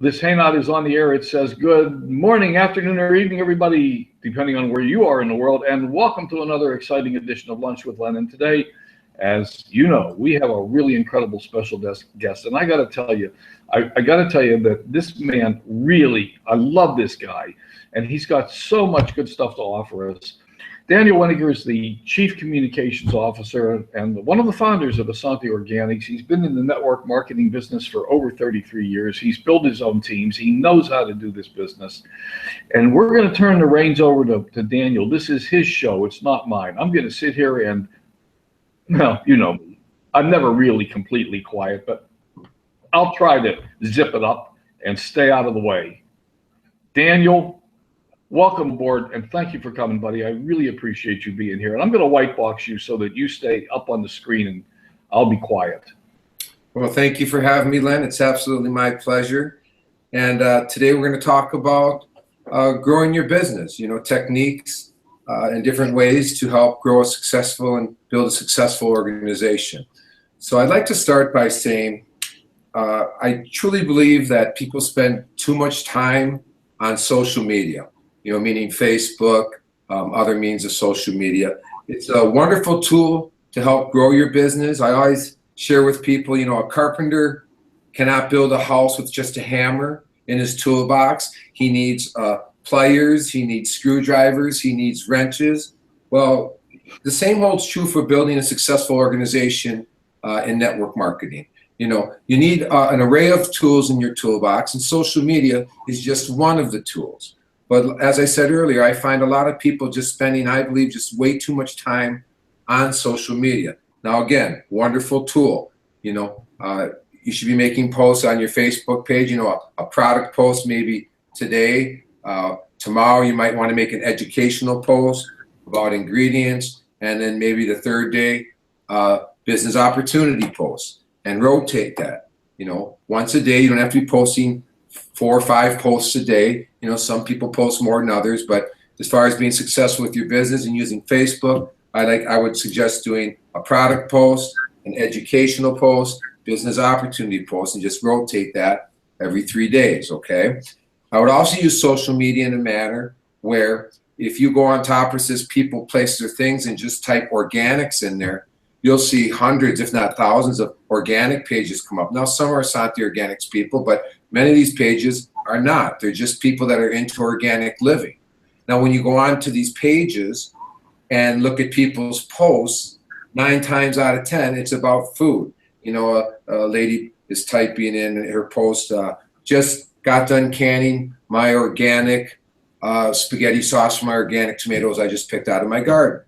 This hangout is on the air. It says good morning, afternoon, or evening, everybody, depending on where you are in the world. And welcome to another exciting edition of Lunch with Len. And today, as you know, we have a really incredible special guest. And I got to tell you, I got to tell you that this man really, I love this guy. And he's got so much good stuff to offer us. Daniel Wenniger is the Chief Communications Officer and one of the founders of Asante Organics. He's been in the network marketing business for over 33 years. He's built his own teams. He knows how to do this business. And we're going to turn the reins over to Daniel. This is his show. It's not mine. I'm going to sit here and, well, you know me. I'm never really completely quiet, but I'll try to zip it up and stay out of the way. Daniel, welcome aboard, and thank you for coming, buddy. I really appreciate you being here. And I'm going to white box you so that you stay up on the screen, and I'll be quiet. Well, thank you for having me, Len. It's absolutely my pleasure. And today we're going to talk about growing your business, techniques and different ways to help grow a successful and build a successful organization. So I'd like to start by saying I truly believe that people spend too much time on social media. Meaning Facebook, other means of social media. It's a wonderful tool to help grow your business. I always share with people, a carpenter cannot build a house with just a hammer in his toolbox. He needs pliers, he needs screwdrivers, he needs wrenches. Well, the same holds true for building a successful organization in network marketing. You need an array of tools in your toolbox, and social media is just one of the tools. But as I said earlier, I find a lot of people just spending, I believe, just way too much time on social media. Now, again, wonderful tool. You should be making posts on your Facebook page, a product post maybe today. Tomorrow you might want to make an educational post about ingredients. And then maybe the third day, business opportunity post, and rotate that. Once a day. You don't have to be posting 4 or 5 posts a day. Some people post more than others, but as far as being successful with your business and using Facebook, I would suggest doing a product post, an educational post, business opportunity post, and just rotate that every 3 days, okay? I would also use social media in a manner where if you go on top where it says people, places, or things and just type organics in there, you'll see hundreds, if not thousands, of organic pages come up. Now, some are Asante Organics people, but many of these pages are not. They're just people that are into organic living. Now, when you go on to these pages and look at people's posts, 9 times out of 10, it's about food. A lady is typing in her post, just got done canning my organic spaghetti sauce from my organic tomatoes I just picked out of my garden.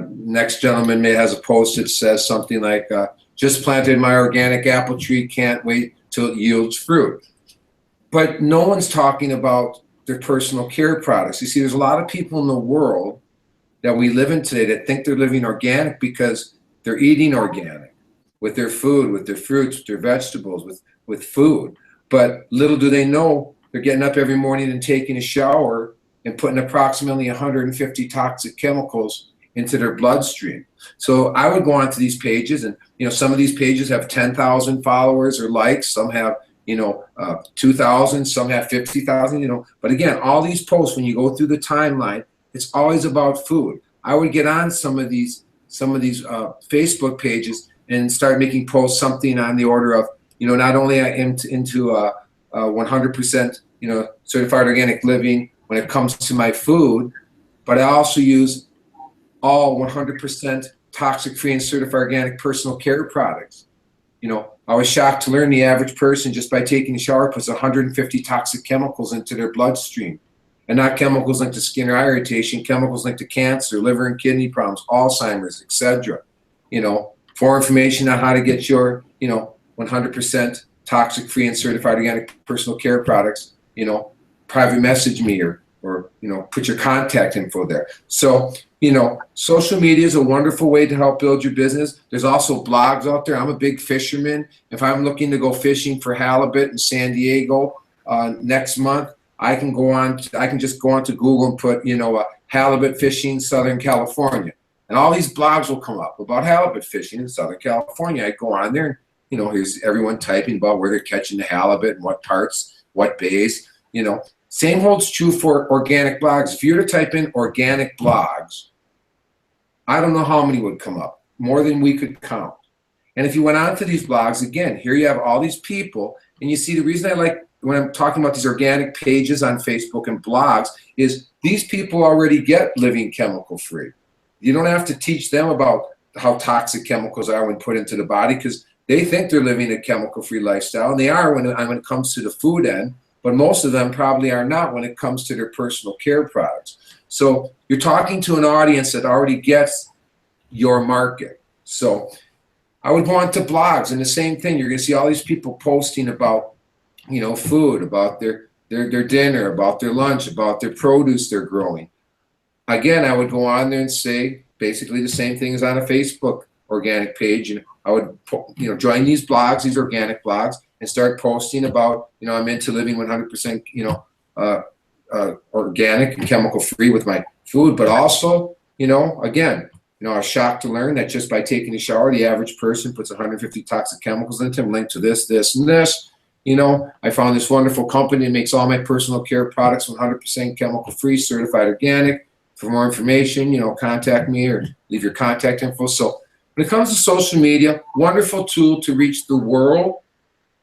Next gentleman has a post that says something like, just planted my organic apple tree, can't wait till it yields fruit. But no one's talking about their personal care products. You see, there's a lot of people in the world that we live in today that think they're living organic because they're eating organic with their food, with their fruits, with their vegetables, with food. But little do they know they're getting up every morning and taking a shower and putting approximately 150 toxic chemicals into their bloodstream. So I would go onto these pages, and some of these pages have 10,000 followers or likes. Some have 2,000. Some have 50,000. But again, all these posts, when you go through the timeline, it's always about food. I would get on some of these Facebook pages and start making posts something on the order of not only I am into 100% certified organic living when it comes to my food, but I also use all 100% toxic-free and certified organic personal care products. I was shocked to learn the average person, just by taking a shower, puts 150 toxic chemicals into their bloodstream. And not chemicals linked to skin or eye irritation, chemicals linked to cancer, liver and kidney problems, Alzheimer's, etc. For information on how to get your, 100% toxic-free and certified organic personal care products, private message me or put your contact info there. So, social media is a wonderful way to help build your business. There's also blogs out there. I'm a big fisherman. If I'm looking to go fishing for halibut in San Diego next month, I can just go on to Google and put, halibut fishing Southern California. And all these blogs will come up about halibut fishing in Southern California. I go on there and, here's everyone typing about where they're catching the halibut and what parts, what bays, you know. Same holds true for organic blogs. If you were to type in organic blogs, I don't know how many would come up, more than we could count. And if you went on to these blogs, again, here you have all these people, and you see the reason I like when I'm talking about these organic pages on Facebook and blogs is these people already get living chemical free. You don't have to teach them about how toxic chemicals are when put into the body, because they think they're living a chemical free lifestyle, and they are when it comes to the food end, but most of them probably are not when it comes to their personal care products. So you're talking to an audience that already gets your market. So I would go on to blogs, and the same thing. You're going to see all these people posting about, you know, food, about their dinner, about their lunch, about their produce they're growing. Again, I would go on there and say basically the same thing as on a Facebook organic page. And I would, you know, join these blogs, these organic blogs, and start posting about, you know, I'm into living 100%, you know, organic and chemical free with my food. But also, you know, again, you know, I was shocked to learn that just by taking a shower, the average person puts 150 toxic chemicals into them, linked to this, this, and this. You know, I found this wonderful company that makes all my personal care products 100% chemical free, certified organic. For more information, you know, contact me or leave your contact info. So when it comes to social media, wonderful tool to reach the world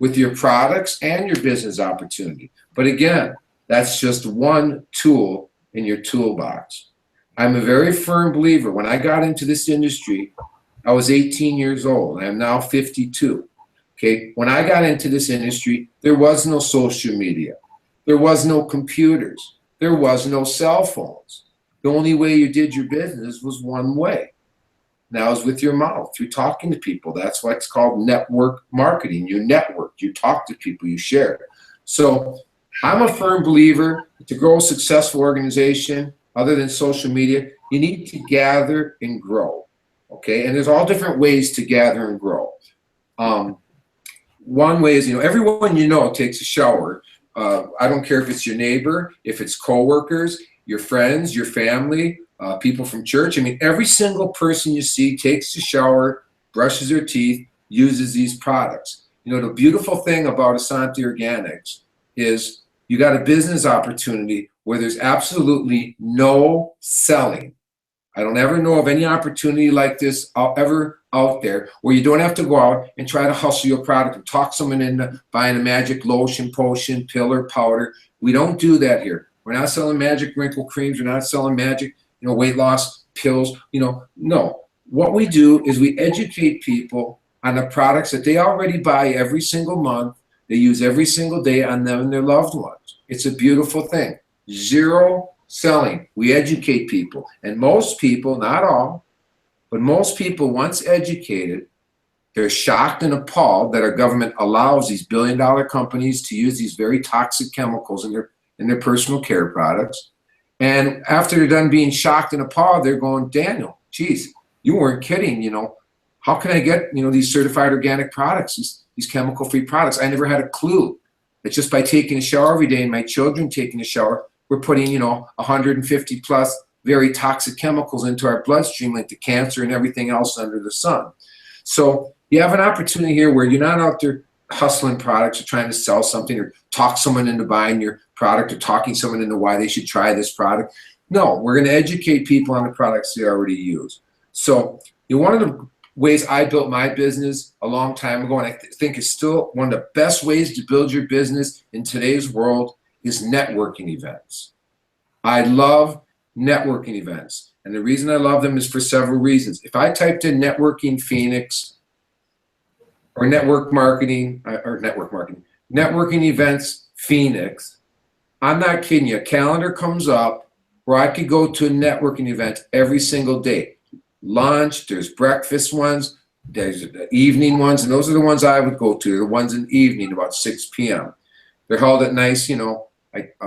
with your products and your business opportunity. But again, that's just one tool in your toolbox. I'm a very firm believer. When I got into this industry, I was 18 years old. I am now 52. Okay, when I got into this industry, there was no social media. There was no computers. There was no cell phones. The only way you did your business was one way. That was with your mouth, through talking to people. That's why it's called network marketing. You network, you talk to people, you share. So I'm a firm believer to grow a successful organization, other than social media, you need to gather and grow, okay? And there's all different ways to gather and grow. One way is, you know, everyone you know takes a shower. I don't care if it's your neighbor, if it's coworkers, your friends, your family, people from church. I mean, every single person you see takes a shower, brushes their teeth, uses these products. You know, the beautiful thing about Asante Organics is you got a business opportunity where there's absolutely no selling. I don't ever know of any opportunity like this ever out there where you don't have to go out and try to hustle your product and talk someone into buying a magic lotion, potion, pill, or powder. We don't do that here. We're not selling magic wrinkle creams. We're not selling magic, you know, weight loss pills. You know, no. What we do is we educate people on the products that they already buy every single month. They use every single day on them and their loved ones. It's a beautiful thing. Zero selling. We educate people. And most people, not all, but most people, once educated, they're shocked and appalled that our government allows these billion-dollar companies to use these very toxic chemicals in their personal care products. And after they're done being shocked and appalled, they're going, Daniel, geez, you weren't kidding, you know. How can I get, you know, these certified organic products, these chemical-free products? I never had a clue that just by taking a shower every day and my children taking a shower, we're putting, you know, 150 plus very toxic chemicals into our bloodstream, like the cancer and everything else under the sun. So you have an opportunity here where you're not out there hustling products or trying to sell something or talk someone into buying your product or talking someone into why they should try this product. No, we're going to educate people on the products they already use. So one of the ways I built my business a long time ago, and I think is still one of the best ways to build your business in today's world, is networking events. I love networking events. And the reason I love them is for several reasons. If I typed in networking Phoenix or networking events Phoenix, I'm not kidding you. A calendar comes up where I could go to a networking event every single day. Lunch, there's breakfast ones, there's the evening ones, and those are the ones I would go to, the ones in the evening about 6 p.m. They're held at nice, you know, like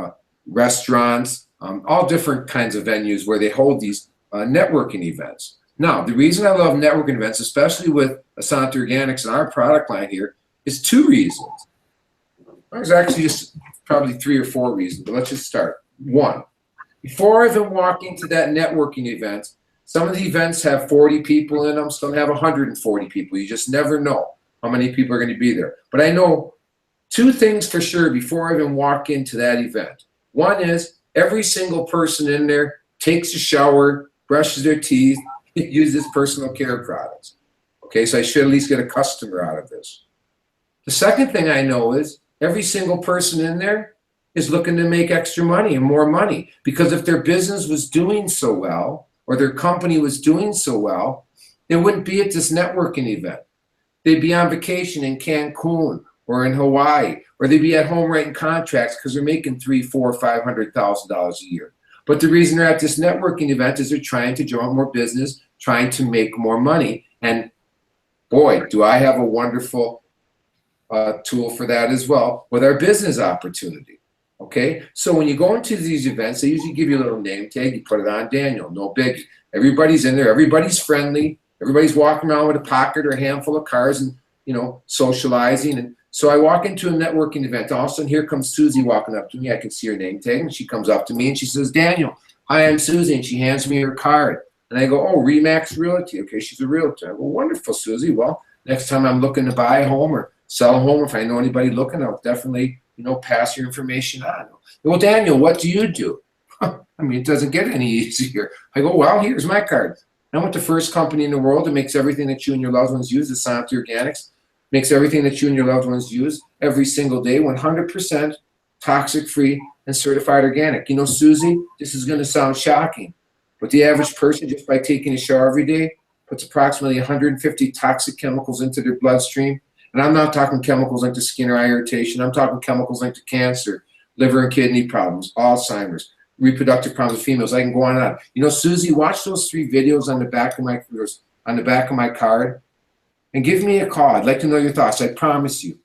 restaurants, all different kinds of venues where they hold these networking events. Now, the reason I love networking events, especially with Asante Organics and our product line here, is 2 reasons. There's actually just probably 3 or 4 reasons, but let's just start. 1, before I even walk into that networking event, some of the events have 40 people in them, some have 140 people. You just never know how many people are going to be there. But I know Two things for sure before I even walk into that event. One is every single person in there takes a shower, brushes their teeth, uses personal care products. Okay, so I should at least get a customer out of this. The second thing I know is every single person in there is looking to make extra money and more money, because if their business was doing so well or their company was doing so well, they wouldn't be at this networking event. They'd be on vacation in Cancun or in Hawaii, or they'd be at home writing contracts because they're making $300,000, $400,000, $500,000 a year. But the reason they're at this networking event is they're trying to draw more business, trying to make more money. And boy, do I have a wonderful tool for that as well with our business opportunity. Okay, so when you go into these events, they usually give you a little name tag. You put it on Daniel, no biggie. Everybody's in there. Everybody's friendly. Everybody's walking around with a pocket or a handful of cards and, you know, socializing. And so I walk into a networking event. All of a sudden, here comes Susie walking up to me. I can see her name tag, and she comes up to me and she says, "Daniel, hi, I'm Susie," and she hands me her card. And I go, "Oh, Remax Realty." Okay, she's a realtor. I go, "Wonderful, Susie. Well, next time I'm looking to buy a home or sell a home, if I know anybody looking, I'll definitely, you know, pass your information on." "Well, Daniel, what do you do?" I mean, it doesn't get any easier. I go, "Well, here's my card. I want the first company in the world that makes everything that you and your loved ones use, Asante Organics, makes everything that you and your loved ones use every single day, 100% toxic-free and certified organic." You know, Susie, this is going to sound shocking, but the average person, just by taking a shower every day, puts approximately 150 toxic chemicals into their bloodstream. And I'm not talking chemicals linked to skin or eye irritation. I'm talking chemicals linked to cancer, liver and kidney problems, Alzheimer's, reproductive problems with females. I can go on and on. You know, Susie, watch those 3 videos on the back of my card and give me a call. I'd like to know your thoughts. I promise you.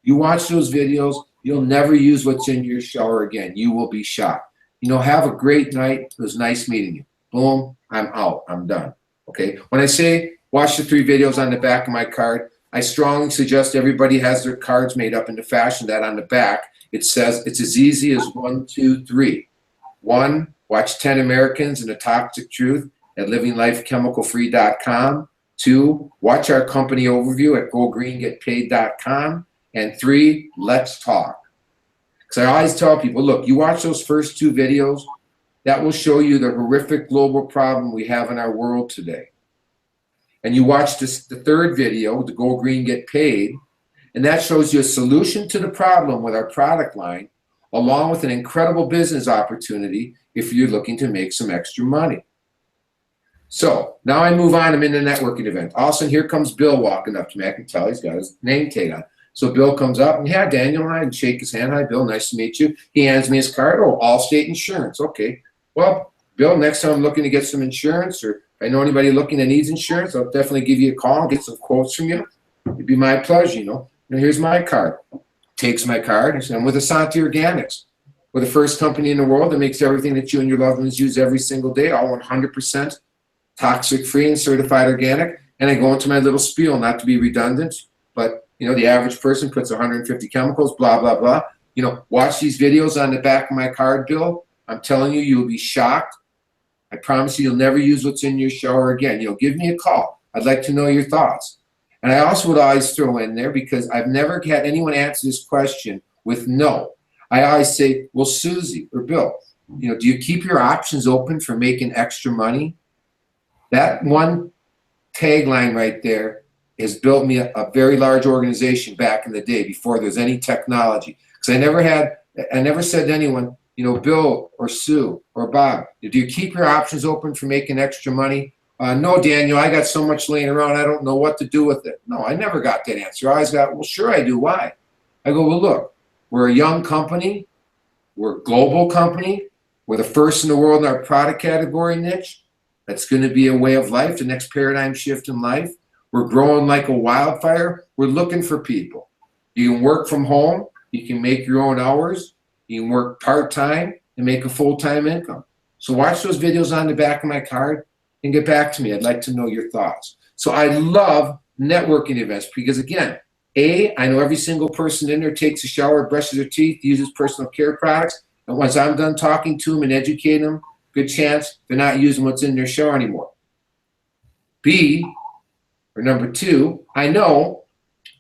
You watch those videos, you'll never use what's in your shower again. You will be shocked. You know, have a great night. It was nice meeting you. Boom, I'm out. I'm done. Okay? When I say watch the 3 videos on the back of my card, I strongly suggest everybody has their cards made up in the fashion that on the back it says it's as easy as 1, 2, 3. 1, watch 10 Americans and the Toxic Truth at livinglifechemicalfree.com. 2, watch our company overview at gogreengetpaid.com. And 3, let's talk. Because I always tell people, look, you watch those first 2 videos, that will show you the horrific global problem we have in our world today. And you watch the 3rd video, the Go Green Get Paid, and that shows you a solution to the problem with our product line, along with an incredible business opportunity if you're looking to make some extra money. So now I move on. I'm in the networking event. All of a sudden, here comes Bill walking up to me. I can tell he's got his name tag on. So Bill comes up and, "Yeah, Daniel," and I shake his hand. "Hi, Bill. Nice to meet you." He hands me his card. "Oh, Allstate Insurance." Okay. "Well, Bill, next time I'm looking to get some insurance, or if I know anybody looking that needs insurance, I'll definitely give you a call and get some quotes from you. It'd be my pleasure, you know. And here's my card." Takes my card and says, "I'm with Asante Organics. We're the first company in the world that makes everything that you and your loved ones use every single day, all 100% toxic-free and certified organic." And I go into my little spiel, not to be redundant, but, you know, the average person puts 150 chemicals, blah, blah, blah. You know, watch these videos on the back of my card, Bill. I'm telling you, you'll be shocked. I promise you, you'll never use what's in your shower again. You know, give me a call. I'd like to know your thoughts. And I also would always throw in there, because I've never had anyone answer this question with no. I always say, "Well, Susie or Bill, you know, do you keep your options open for making extra money?" That one tagline right there has built me a very large organization back in the day before there's any technology. Because I never said to anyone, you know, "Bill or Sue or Bob, do you keep your options open for making extra money?" "No, Daniel, I got so much laying around, I don't know what to do with it." No, I never got that answer. I always got, "Well, sure I do. Why?" I go, "Well, look, we're a young company. We're a global company. We're the first in the world in our product category niche. That's going to be a way of life, the next paradigm shift in life. We're growing like a wildfire. We're looking for people. You can work from home. You can make your own hours. You can work part-time and make a full-time income." So watch those videos on the back of my card and get back to me. I'd like to know your thoughts. So I love networking events because, again, I know every single person in there takes a shower, brushes their teeth, uses personal care products. And once I'm done talking to them and educating them, good chance they're not using what's in their shower anymore. B, or number 2, I know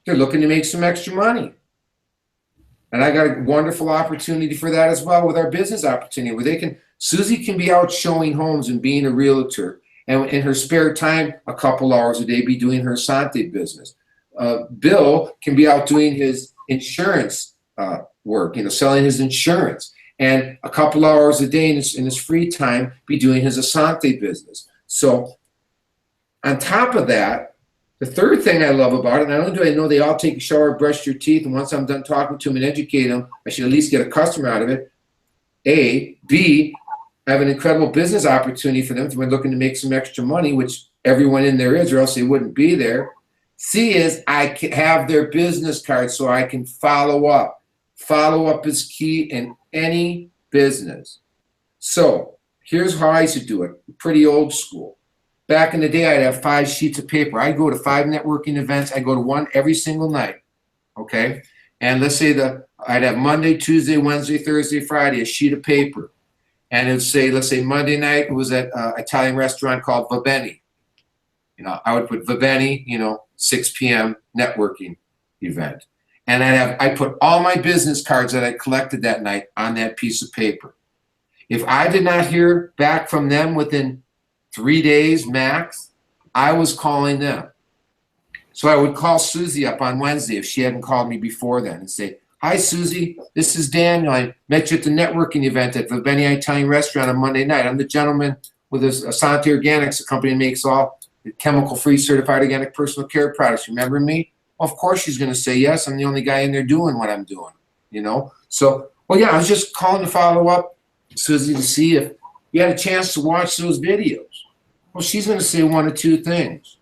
they're looking to make some extra money. And I got a wonderful opportunity for that as well with our business opportunity where Susie can be out showing homes and being a realtor. And in her spare time, a couple hours a day, be doing her Asante business. Bill can be out doing his insurance work, selling his insurance. And a couple hours a day in his free time, be doing his Asante business. So on top of that, the third thing I love about it, not only do I know they all take a shower, brush their teeth, and once I'm done talking to them and educate them, I should at least get a customer out of it. A. B. I have an incredible business opportunity for them if they're looking to make some extra money, which everyone in there is, or else they wouldn't be there. C is I can have their business card so I can follow up. Follow up is key in any business. So here's how I used to do it, pretty old school. Back in the day, I'd have 5 sheets of paper. I'd go to 5 networking events. I'd go to one every single night, okay? And let's say I'd have Monday, Tuesday, Wednesday, Thursday, Friday, a sheet of paper. And it would say, let's say Monday night, it was at an Italian restaurant called Va Bene. I would put Va Bene, 6 p.m. networking event. And I put all my business cards that I collected that night on that piece of paper. If I did not hear back from them within 3 days max, I was calling them. So I would call Susie up on Wednesday if she hadn't called me before then and say, "Hi, Susie, this is Daniel. I met you at the networking event at the Wenniger Italian restaurant on Monday night. I'm the gentleman with Asante Organics, a company that makes all chemical-free certified organic personal care products. Remember me?" Of course she's going to say yes. I'm the only guy in there doing what I'm doing, So, well, yeah, I was just calling to follow up, Susie, to see if you had a chance to watch those videos. Well, she's going to say one of two things.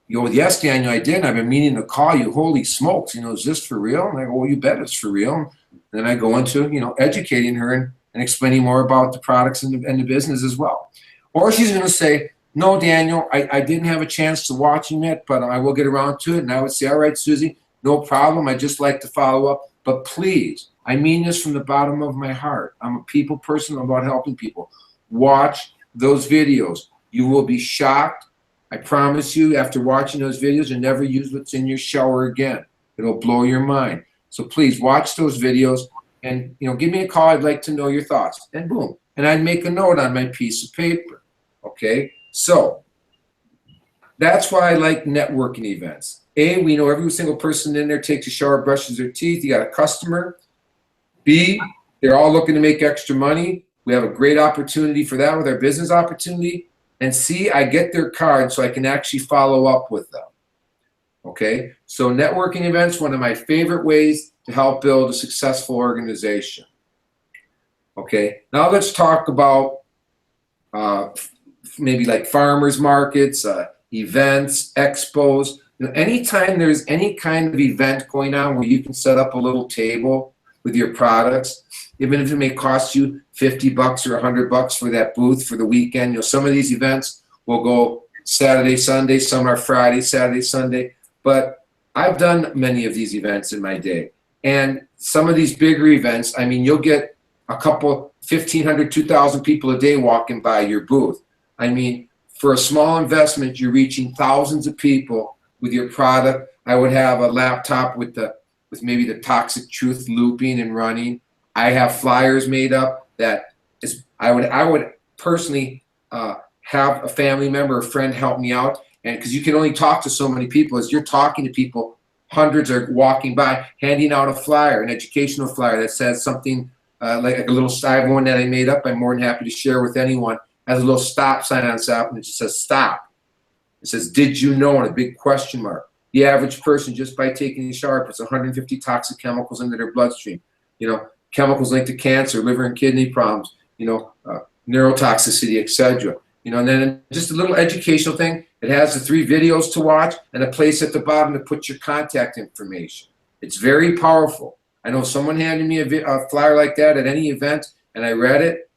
You go, "Yes, Daniel, I did. And I've been meaning to call you. Holy smokes, is this for real?" And I go, "Well, you bet it's for real." And then I go into, educating her and explaining more about the products and the business as well. Or she's going to say, "No, Daniel, I didn't have a chance to watch him yet, but I will get around to it." And I would say, "All right, Susie, no problem. I'd just like to follow up. But please, I mean this from the bottom of my heart. I'm a people person. I'm about helping people. Watch those videos. You will be shocked. I promise you, after watching those videos, you'll never use what's in your shower again. It'll blow your mind. So please watch those videos and give me a call. I'd like to know your thoughts." And boom. And I'd make a note on my piece of paper. Okay? So that's why I like networking events. A, we know every single person in there takes a shower, brushes their teeth. You got a customer. B, they're all looking to make extra money. We have a great opportunity for that with our business opportunity. And C, I get their card so I can actually follow up with them. Okay? So networking events, one of my favorite ways to help build a successful organization. Okay? Now let's talk about maybe like farmers markets, events, expos. Anytime there's any kind of event going on where you can set up a little table with your products, even if it may cost you $50 or $100 for that booth for the weekend. Some of these events will go Saturday, Sunday, some are Friday, Saturday, Sunday. But I've done many of these events in my day. And some of these bigger events, you'll get a couple, 1,500, 2,000 people a day walking by your booth. For a small investment, you're reaching thousands of people with your product. I would have a laptop with maybe the Toxic Truth looping and running. I have flyers made up that I would personally have a family member or friend help me out, and because you can only talk to so many people. As you're talking to people, hundreds are walking by, handing out a flyer, an educational flyer that says something like a little side one that I made up. I'm more than happy to share with anyone. Has a little stop sign on top, and it just says stop. It says, "Did you know?" and a big question mark. The average person, just by taking a shower, puts 150 toxic chemicals into their bloodstream. Chemicals linked to cancer, liver and kidney problems, neurotoxicity, etc. And then just a little educational thing. It has the 3 videos to watch and a place at the bottom to put your contact information. It's very powerful. I know someone handed me a flyer like that at any event, and I read it.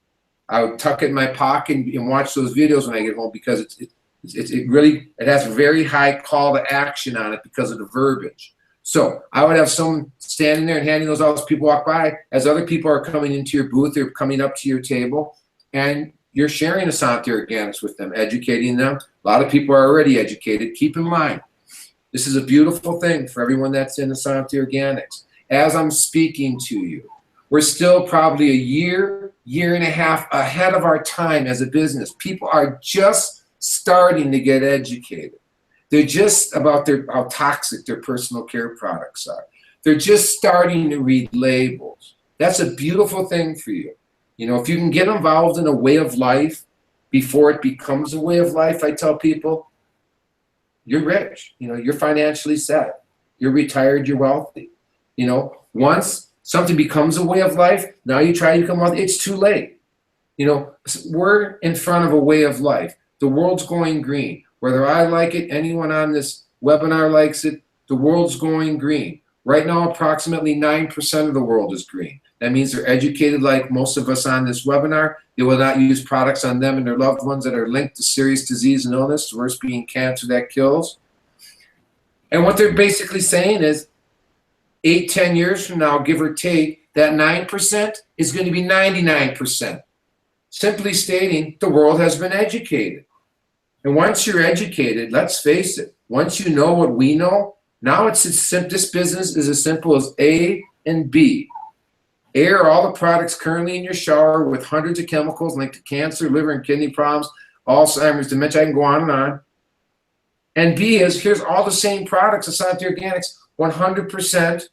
I would tuck it in my pocket and watch those videos when I get home because it has a very high call to action on it because of the verbiage. So I would have someone standing there and handing those out as people walk by, as other people are coming into your booth or coming up to your table, and you're sharing Asante Organics with them, educating them. A lot of people are already educated. Keep in mind, this is a beautiful thing for everyone that's in Asante Organics. as I'm speaking to you. We're still probably a year, year and a half ahead of our time as a business. People are just starting to get educated. They're just about how toxic their personal care products are. They're just starting to read labels. That's a beautiful thing for you. You know, if you can get involved in a way of life before it becomes a way of life, I tell people, you're rich. You know, you're financially set. You're retired, you're wealthy. You know, once something becomes a way of life, now you try to become wealthy, it's too late. You know, we're in front of a way of life. The world's going green. Whether I like it, anyone on this webinar likes it, the world's going green. Right now, approximately 9% of the world is green. That means they're educated like most of us on this webinar. They will not use products on them and their loved ones that are linked to serious disease and illness, the worst being cancer that kills. And what they're basically saying is 8-10 years from now, give or take, that 9% is going to be 99%. Simply stating, the world has been educated. And once you're educated, let's face it, once you know what we know, now it's as simple, this business is as simple as A and B. A are all the products currently in your shower with hundreds of chemicals linked to cancer, liver and kidney problems, Alzheimer's, dementia, I can go on and on. And B is, here's all the same products, Asante Organics, 100%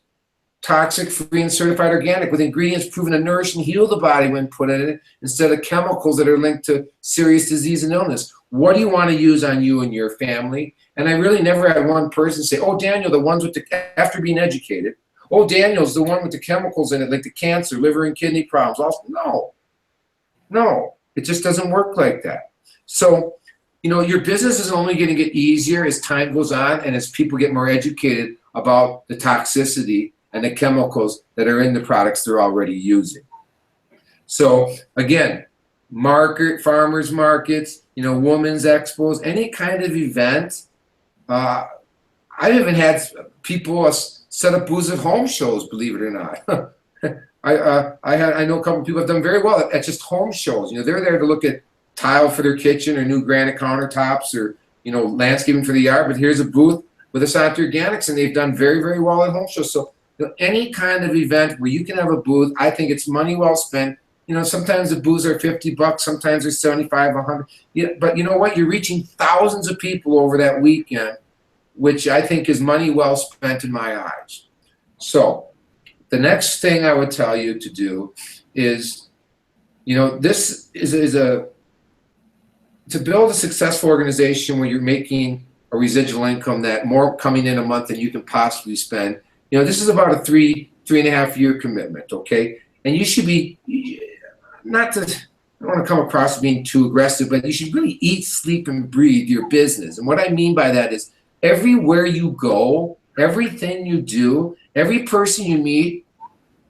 toxic-free and certified organic with ingredients proven to nourish and heal the body when put in it instead of chemicals that are linked to serious disease and illness. What do you want to use on you and your family? And I really never had one person say, oh, Daniel, the ones with the, after being educated, oh, Daniel's the one with the chemicals in it, like the cancer, liver and kidney problems. Also, no, it just doesn't work like that. So, you know, your business is only going to get easier as time goes on and as people get more educated about the toxicity and the chemicals that are in the products they're already using. So again, farmers markets, you know, women's expos, any kind of event. I've even had people set up booze at home shows, believe it or not. I know a couple of people have done very well at just home shows. You know, they're there to look at tile for their kitchen or new granite countertops or, you know, landscaping for the yard, but here's a booth with Asante Organics, and they've done very, very well at home shows. So, you know, any kind of event where you can have a booth, I think it's money well spent. You know, sometimes the booths are $50, sometimes they're 75, 100. Yeah, but you know what? You're reaching thousands of people over that weekend, which I think is money well spent in my eyes. So the next thing I would tell you to do is, you know, this is to build a successful organization where you're making a residual income that more coming in a month than you can possibly spend. You know, this is about a 3.5 year commitment, okay? And you should be, I don't want to come across as being too aggressive, but you should really eat, sleep, and breathe your business. And what I mean by that is everywhere you go, everything you do, every person you meet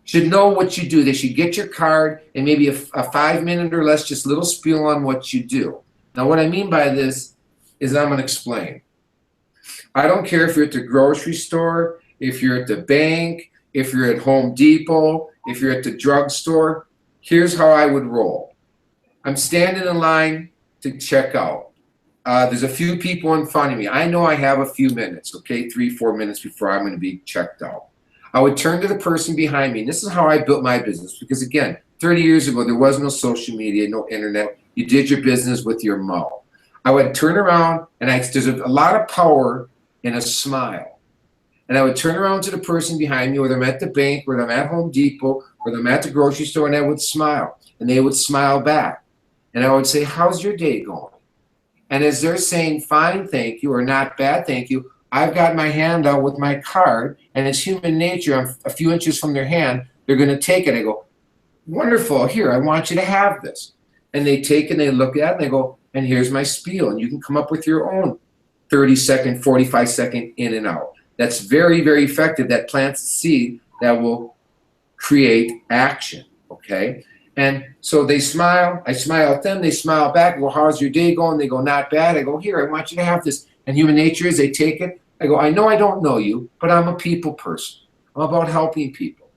should know what you do. They should get your card and maybe a 5-minute or less, just little spiel on what you do. Now, what I mean by this is I'm going to explain. I don't care if you're at the grocery store, if you're at the bank, if you're at Home Depot, if you're at the drugstore. Here's how I would roll. I'm standing in line to check out. There's a few people in front of me. I know I have a few minutes, okay, 3-4 minutes before I'm going to be checked out. I would turn to the person behind me. And this is how I built my business. Because again, 30 years ago, there was no social media, no internet. You did your business with your mouth. I would turn around, and there's a lot of power in a smile. And I would turn around to the person behind me, whether I'm at the bank, whether I'm at Home Depot, whether I'm at the grocery store, and I would smile. And they would smile back. And I would say, how's your day going? And as they're saying, fine, thank you, or not bad, thank you, I've got my hand out with my card, and it's human nature. I'm a few inches from their hand. They're going to take it. I go, wonderful, here, I want you to have this. And they take it, and they look at it, and they go, and here's my spiel. And you can come up with your own 30-second, 45-second in and out. That's very, very effective. That plants a seed that will create action, okay? And so they smile. I smile at them. They smile back. I go, how's your day going? They go, not bad. I go, here, I want you to have this. And human nature is they take it. I go, I know I don't know you, but I'm a people person. I'm about helping people.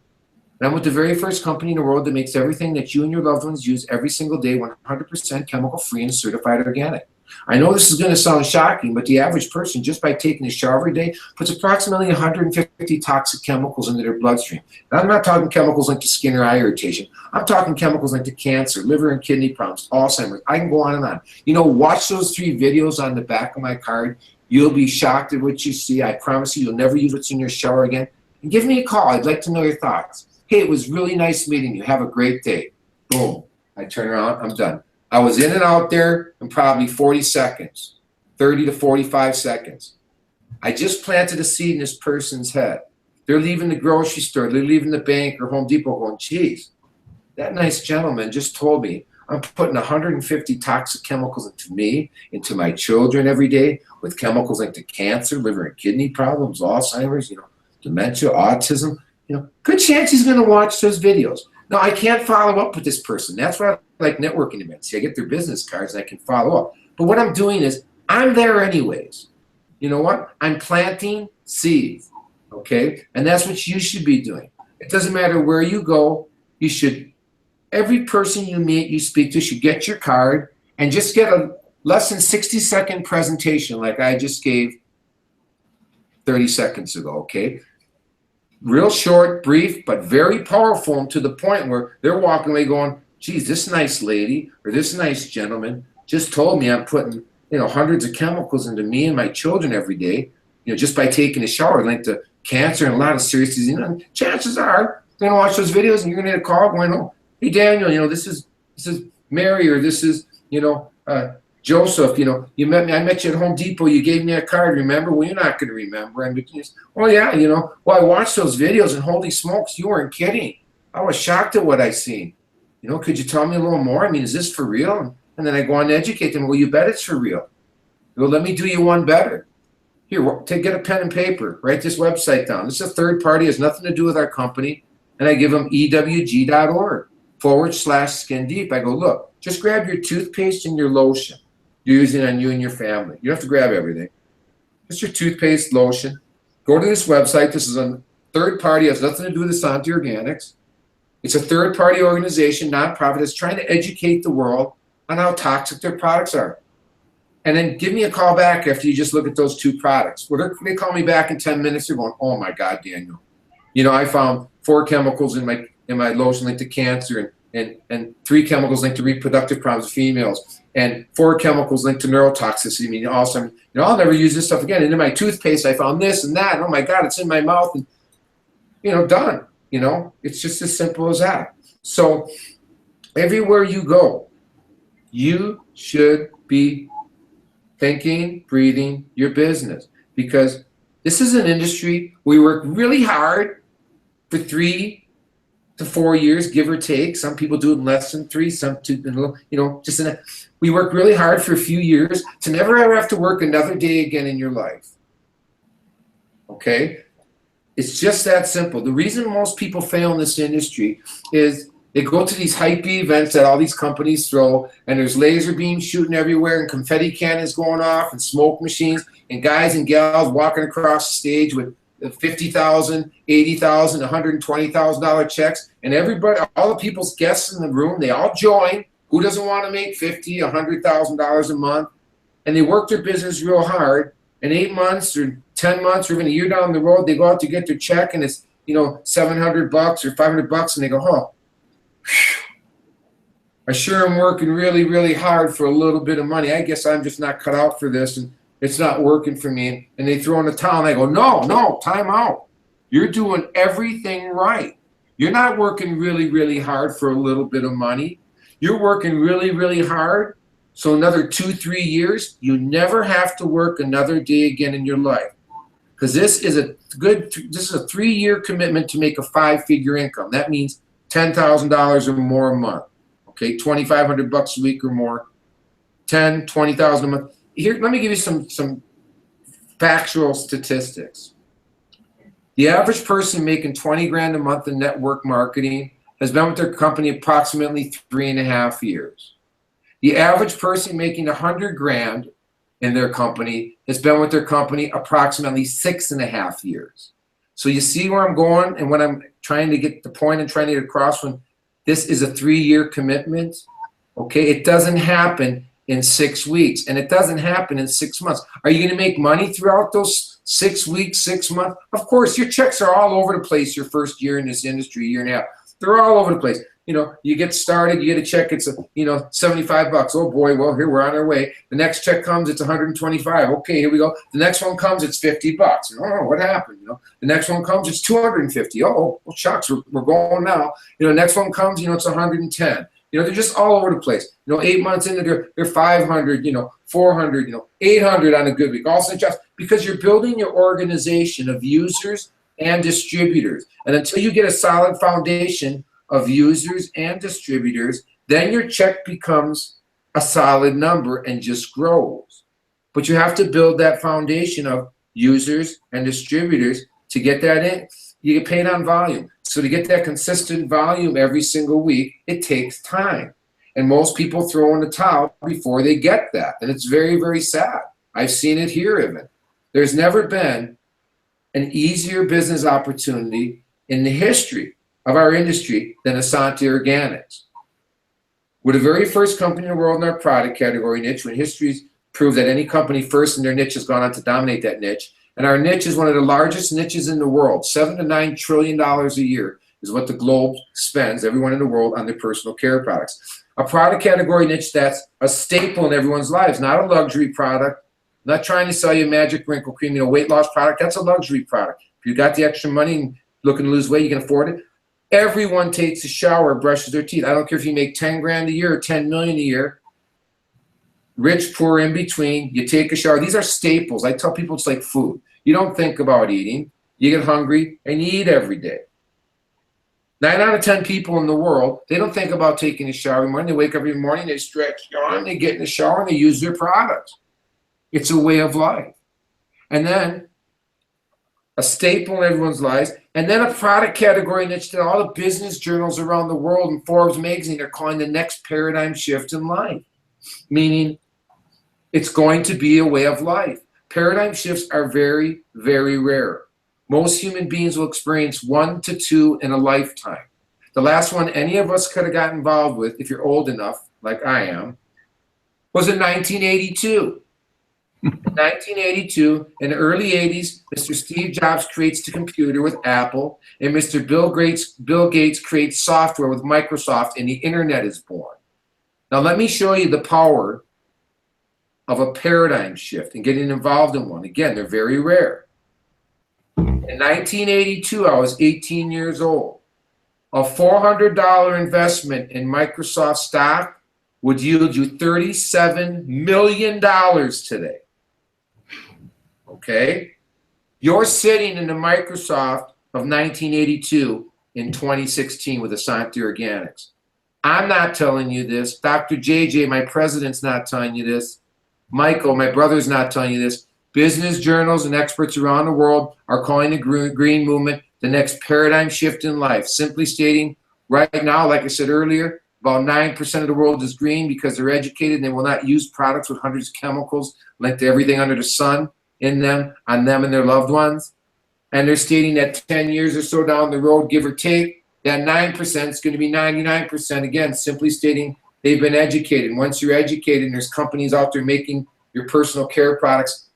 And I'm with the very first company in the world that makes everything that you and your loved ones use every single day 100% chemical-free and certified organic. I know this is going to sound shocking, but the average person, just by taking a shower every day, puts approximately 150 toxic chemicals into their bloodstream. And I'm not talking chemicals linked to skin or eye irritation. I'm talking chemicals linked to cancer, liver and kidney problems, Alzheimer's. I can go on and on. You know, watch those 3 videos on the back of my card. You'll be shocked at what you see. I promise you, you'll never use what's in your shower again. And give me a call. I'd like to know your thoughts. Hey, it was really nice meeting you. Have a great day. Boom. I turn around. I'm done. I was in and out there in probably 40 seconds, 30 to 45 seconds. I just planted a seed in this person's head. They're leaving the grocery store. They're leaving the bank or Home Depot going, geez, that nice gentleman just told me I'm putting 150 toxic chemicals into me, into my children every day, with chemicals linked to cancer, liver and kidney problems, Alzheimer's, you know, dementia, autism. You know, good chance he's going to watch those videos. Now, I can't follow up with this person. That's why I like networking events. See, I get their business cards and I can follow up. But what I'm doing is I'm there anyways. You know what? I'm planting seeds, okay? And that's what you should be doing. It doesn't matter where you go. You should, every person you meet, you speak to, should get your card and just get a less than 60-second presentation like I just gave 30 seconds ago, okay? Real short, brief, but very powerful, and to the point where they're walking away going, geez, this nice lady or this nice gentleman just told me I'm putting, you know, hundreds of chemicals into me and my children every day, you know, just by taking a shower linked to cancer and a lot of serious disease. You know, chances are they're going to watch those videos and you're going to get a call going, oh, hey, Daniel, you know, this is Mary, or this is, you know, Joseph, you know, you met me. I met you at Home Depot. You gave me a card. Remember? Well, you're not going to remember. And oh yeah, you know. Well, I watched those videos, and holy smokes, you weren't kidding. I was shocked at what I seen. You know, could you tell me a little more? I mean, is this for real? And then I go on to educate them. Well, you bet it's for real. Well, let me do you one better. Here, get a pen and paper. Write this website down. This is a third party. Has nothing to do with our company. And I give them ewg.org/skin deep. I go, look, just grab your toothpaste and your lotion you're using on you and your family. You don't have to grab everything. Just your toothpaste, lotion. Go to this website. This is a third party. It has nothing to do with Asante Organics. It's a third party organization, nonprofit, that's trying to educate the world on how toxic their products are. And then give me a call back after you just look at those 2 products. Well, they call me back in 10 minutes. They're going, oh my God, Daniel. You know, I found 4 chemicals in my lotion linked to cancer, and 3 chemicals linked to reproductive problems of females, and 4 chemicals linked to neurotoxicity. I mean, also, you know, I'll never use this stuff again. And in my toothpaste, I found this and that. And oh my God, it's in my mouth. And, you know, done. You know, it's just as simple as that. So everywhere you go, you should be thinking, breathing your business, because this is an industry we work really hard for 3 to 4 years, give or take. Some people do it in less than 3, some 2, you know, just in a, we work really hard for a few years to never ever have to work another day again in your life. Okay? It's just that simple. The reason most people fail in this industry is they go to these hypey events that all these companies throw, and there's laser beams shooting everywhere, and confetti cannons going off, and smoke machines, and guys and gals walking across the stage with $50,000, $80,000, $120,000 checks, and everybody, all the people's guests in the room, they all join. Who doesn't want to make $50,000, $100,000 a month? And they work their business real hard. And 8 months or 10 months or even a year down the road, they go out to get their check, and it's, you know, $700 or $500, and they go, oh, I sure am working really, really hard for a little bit of money. I guess I'm just not cut out for this, and it's not working for me. And they throw in the towel, and I go, no, time out. You're doing everything right. You're not working really, really hard for a little bit of money. You're working really, really hard. So another 2-3 years, you never have to work another day again in your life. Because this is a 3-year commitment to make a 5-figure income. That means $10,000 or more a month. Okay, $2,500 a week or more, $20,000 a month. Here, let me give you some factual statistics. The average person making 20 grand a month in network marketing has been with their company approximately 3.5 years. The average person making 100 grand in their company has been with their company approximately 6.5 years. So you see where I'm going and what I'm trying to get the point and trying to get across when this is a 3-year commitment. Okay, it doesn't happen in 6 weeks, and it doesn't happen in 6 months. Are you going to make money throughout those 6 weeks, 6 months? Of course, your checks are all over the place your first year in this industry, year and a half. They're all over the place. You know, you get started, you get a check, it's, $75. Oh boy, well, here we're on our way. The next check comes, it's 125. Okay, here we go. The next one comes, it's $50. Oh, what happened? The next one comes, it's 250. Oh, well, shucks, we're going now. Next one comes, it's 110. They're just all over the place. 8 months into they're 500, 400, 800 on a good week. Also just because you're building your organization of users and distributors. And until you get a solid foundation of users and distributors, then your check becomes a solid number and just grows. But you have to build that foundation of users and distributors to get that in. You get paid on volume. So to get that consistent volume every single week, it takes time. And most people throw in the towel before they get that. And it's very, very sad. I've seen it here even. There's never been an easier business opportunity in the history of our industry than Asante Organics. We're the very first company in the world in our product category niche, when history's proved that any company first in their niche has gone on to dominate that niche. And our niche is one of the largest niches in the world. $7 to $9 trillion a year is what the globe spends, everyone in the world, on their personal care products. A product category niche that's a staple in everyone's lives, not a luxury product. I'm not trying to sell you a magic wrinkle cream, weight loss product. That's a luxury product. If you got the extra money and looking to lose weight, you can afford it. Everyone takes a shower, brushes their teeth. I don't care if you make 10 grand a year or 10 million a year. Rich, poor, in between, you take a shower. These are staples. I tell people it's like food. You don't think about eating. You get hungry and you eat every day. 9 out of 10 people in the world, they don't think about taking a shower every morning. They wake up every morning, they stretch, yawn, they get in the shower, and they use their products. It's a way of life. And then a staple in everyone's lives, and then a product category niche that all the business journals around the world and Forbes magazine are calling the next paradigm shift in life, meaning it's going to be a way of life. Paradigm shifts are very, very rare. Most human beings will experience 1 to 2 in a lifetime. The last one any of us could have got involved with, if you're old enough, like I am, was in 1982. In 1982, in the early 80s, Mr. Steve Jobs creates the computer with Apple, and Mr. Bill Gates creates software with Microsoft, and the internet is born. Now let me show you the power of a paradigm shift and getting involved in one. Again, they're very rare. In 1982, I was 18 years old. A $400 investment in Microsoft stock would yield you $37 million today. Okay? You're sitting in the Microsoft of 1982 in 2016 with Asante Organics. I'm not telling you this. Dr. JJ, my president's not telling you this. Michael, my brother's not telling you this. Business journals and experts around the world are calling the green movement the next paradigm shift in life. Simply stating, right now, like I said earlier, about 9% of the world is green because they're educated and they will not use products with hundreds of chemicals linked to everything under the sun in them, on them and their loved ones. And they're stating that 10 years or so down the road, give or take, that 9% is going to be 99%. Again, simply stating they've been educated. Once you're educated, and there's companies out there making your personal care products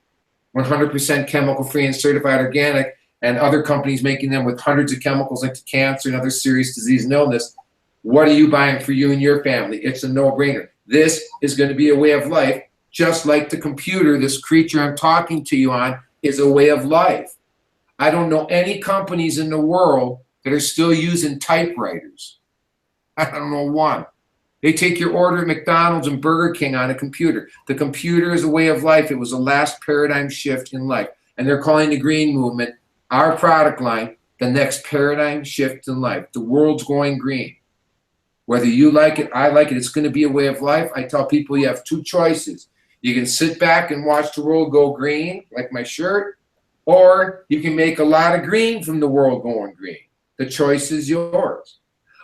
100% chemical-free and certified organic, and other companies making them with hundreds of chemicals linked to cancer and other serious disease and illness. What are you buying for you and your family? It's a no-brainer. This is going to be a way of life, just like the computer, this creature I'm talking to you on, is a way of life. I don't know any companies in the world that are still using typewriters. I don't know one. They take your order at McDonald's and Burger King on a computer. The computer is a way of life. It was the last paradigm shift in life. And they're calling the green movement, our product line, the next paradigm shift in life. The world's going green. Whether you like it, I like it, it's going to be a way of life. I tell people you have 2 choices. You can sit back and watch the world go green, like my shirt, or you can make a lot of green from the world going green. The choice is yours.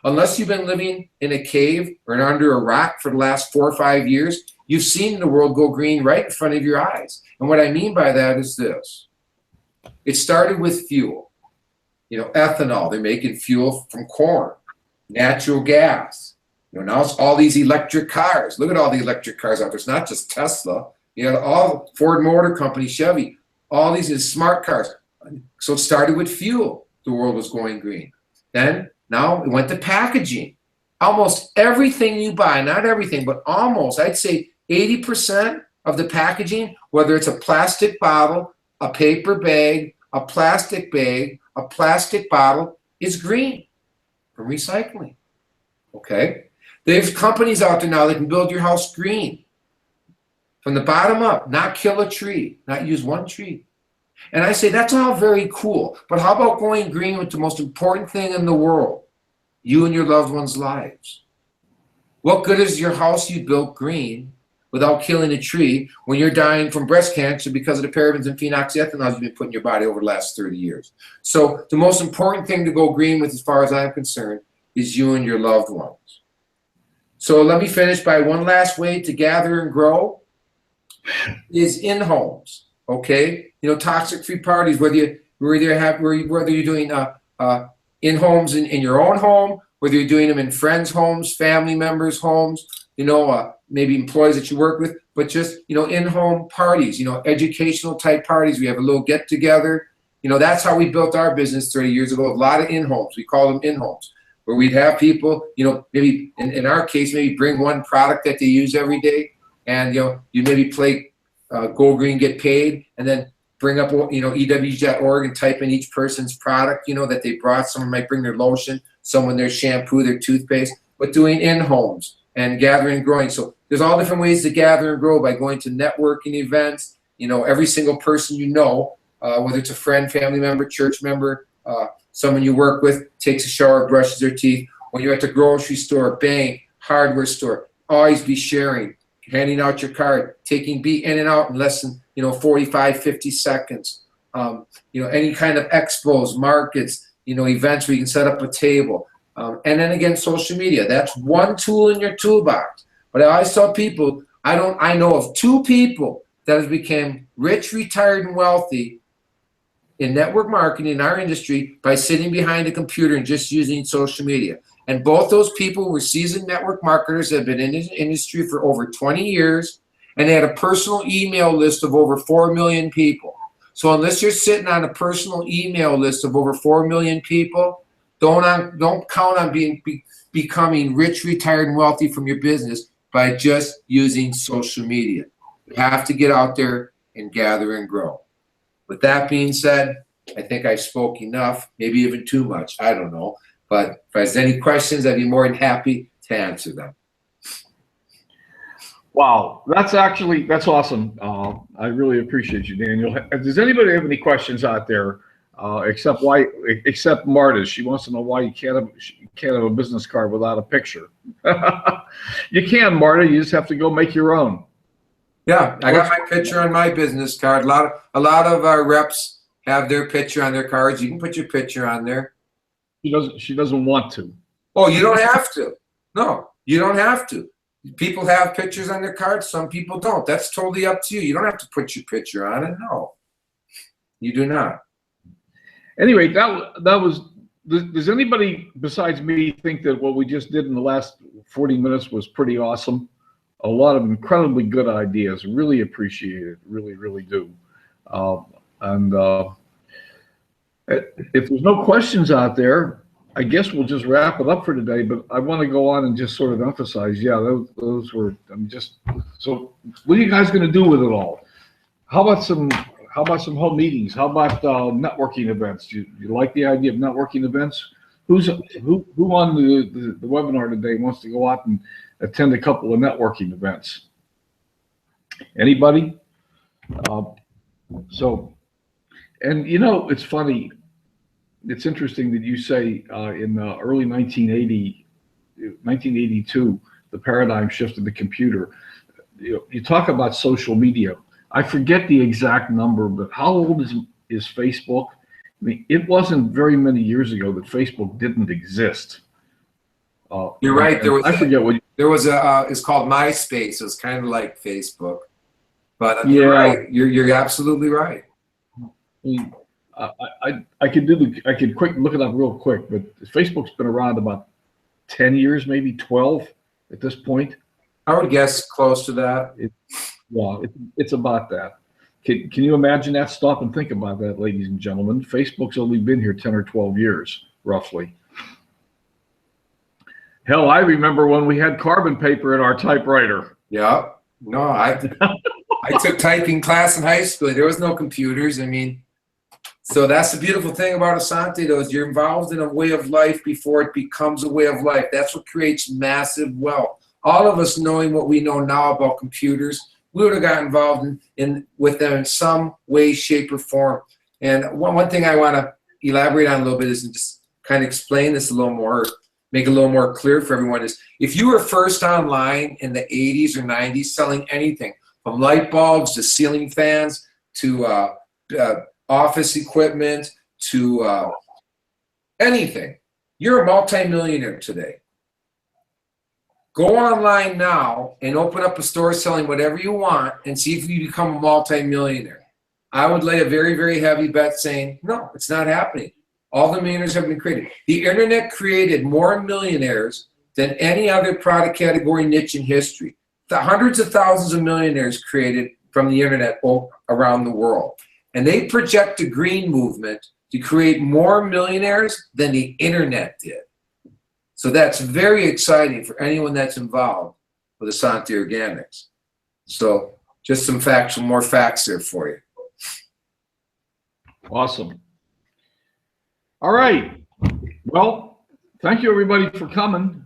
Unless you've been living in a cave or under a rock for the last 4 or 5 years, you've seen the world go green right in front of your eyes. And what I mean by that is this. It started with fuel. Ethanol, they're making fuel from corn, natural gas. You know, now it's all these electric cars. Look at all the electric cars out there. It's not just Tesla. You know, all Ford Motor Company, Chevy, all these smart cars. So it started with fuel. The world was going green. Then now it went to packaging. Almost everything you buy, not everything, but almost, I'd say 80% of the packaging, whether it's a plastic bottle, a paper bag, a plastic bottle, is green from recycling. Okay? There's companies out there now that can build your house green. From the bottom up, not kill a tree, not use one tree. And I say that's all very cool, but how about going green with the most important thing in the world, you and your loved ones' lives? What good is your house you built green without killing a tree when you're dying from breast cancer because of the parabens and phenoxyethanols you've been putting in your body over the last 30 years? So the most important thing to go green with, as far as I'm concerned, is you and your loved ones. So let me finish by one last way to gather and grow is in homes. Okay, you know, toxic-free parties. Whether you're doing in homes in your own home, whether you're doing them in friends' homes, family members' homes, you know, maybe employees that you work with, but just, you know, in-home parties, you know, educational type parties. We have a little get-together. You know, that's how we built our business 30 years ago. A lot of in-homes. We call them in-homes, where we'd have people, you know, maybe in our case, maybe bring one product that they use every day, and you know, you maybe play Go Green, Get Paid, and then bring up, you know, EWG.org and type in each person's product, you know, that they brought. Someone might bring their lotion, someone their shampoo, their toothpaste, but doing in homes and gathering and growing. So there's all different ways to gather and grow by going to networking events. You know, every single person you know, whether it's a friend, family member, church member, someone you work with, takes a shower, brushes their teeth. When you're at the grocery store, bank, hardware store, always be sharing, handing out your card, be in and out in less than, you know, 45, 50 seconds. You know, any kind of expos, markets, you know, events where you can set up a table. And then again, social media. That's one tool in your toolbox. But I always tell people, I know of 2 people that have become rich, retired, and wealthy in network marketing in our industry by sitting behind a computer and just using social media. And both those people were seasoned network marketers that have been in this industry for over 20 years, and they had a personal email list of over 4 million people. So unless you're sitting on a personal email list of over 4 million people, don't count on becoming rich, retired, and wealthy from your business by just using social media. You have to get out there and gather and grow. With that being said, I think I spoke enough, maybe even too much. I don't know. But if there's any questions, I'd be more than happy to answer them. Wow, that's awesome. I really appreciate you, Daniel. Does anybody have any questions out there? Except Marta, she wants to know why you can't have a business card without a picture. You can, Marta. You just have to go make your own. Yeah, I got my picture on my business card. A lot of our reps have their picture on their cards. You can put your picture on there. She doesn't want to. Oh, you don't have to. No, you don't have to. People have pictures on their cards. Some people don't. That's totally up to you. You don't have to put your picture on it. No, you do not. Anyway, that was. Does anybody besides me think that what we just did in the last 40 minutes was pretty awesome? A lot of incredibly good ideas. Really appreciate it. Really, really do. If there's no questions out there, I guess we'll just wrap it up for today. But I want to go on and just sort of emphasize, yeah, those were just. So, what are you guys going to do with it all? How about some home meetings? How about networking events? Do you like the idea of networking events? Who on the webinar today wants to go out and attend a couple of networking events? Anybody? And you know, it's funny. It's interesting that you say in early 1982, the paradigm shifted the computer. You talk about social media. I forget the exact number, but how old is Facebook? I mean, it wasn't very many years ago that Facebook didn't exist. You're right. I forget what. There was it's called MySpace. It was kind of like Facebook, but yeah, you're right. You're absolutely right. I could quick look it up real quick, but Facebook's been around about 10 years, maybe 12. at this point? I would guess close to that. It's about that. Can you imagine that? Stop and think about that, ladies and gentlemen. Facebook's only been here 10 or 12 years, roughly. Hell, I remember when we had carbon paper in our typewriter. Yeah. No, I took typing class in high school. There was no computers. I mean, so that's the beautiful thing about Asante, though, is you're involved in a way of life before it becomes a way of life. That's what creates massive wealth. All of us knowing what we know now about computers, we would have got involved with them in some way, shape, or form. And one thing I want to elaborate on a little bit is just kind of explain this a little more, make it a little more clear for everyone, is if you were first online in the 80s or 90s selling anything, from light bulbs to ceiling fans to office equipment to anything, you're a multimillionaire today. Go online now and open up a store selling whatever you want and see if you become a multimillionaire. I would lay a very, very heavy bet saying, no, it's not happening. All the millionaires have been created. The internet created more millionaires than any other product category niche in history. The hundreds of thousands of millionaires created from the internet around the world. And they project the green movement to create more millionaires than the internet did. So that's very exciting for anyone that's involved with Asante Organics. So just some facts, some more facts there for you. Awesome. All right. Well, thank you everybody for coming.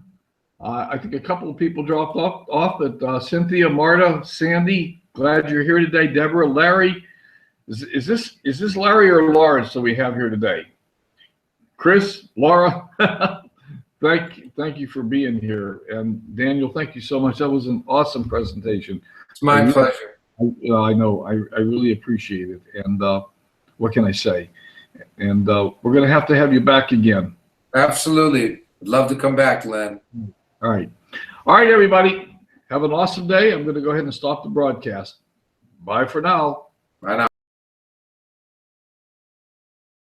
I think a couple of people dropped off, but Cynthia, Marta, Sandy, glad you're here today. Deborah, Larry, is this Larry or Lawrence that we have here today? Chris, Laura, thank you for being here, and Daniel, thank you so much. That was an awesome presentation. It's my pleasure. I know. I really appreciate it. And what can I say? And we're going to have you back again. Absolutely. I'd love to come back, Len. All right. All right, everybody. Have an awesome day. I'm going to go ahead and stop the broadcast. Bye for now. Bye now.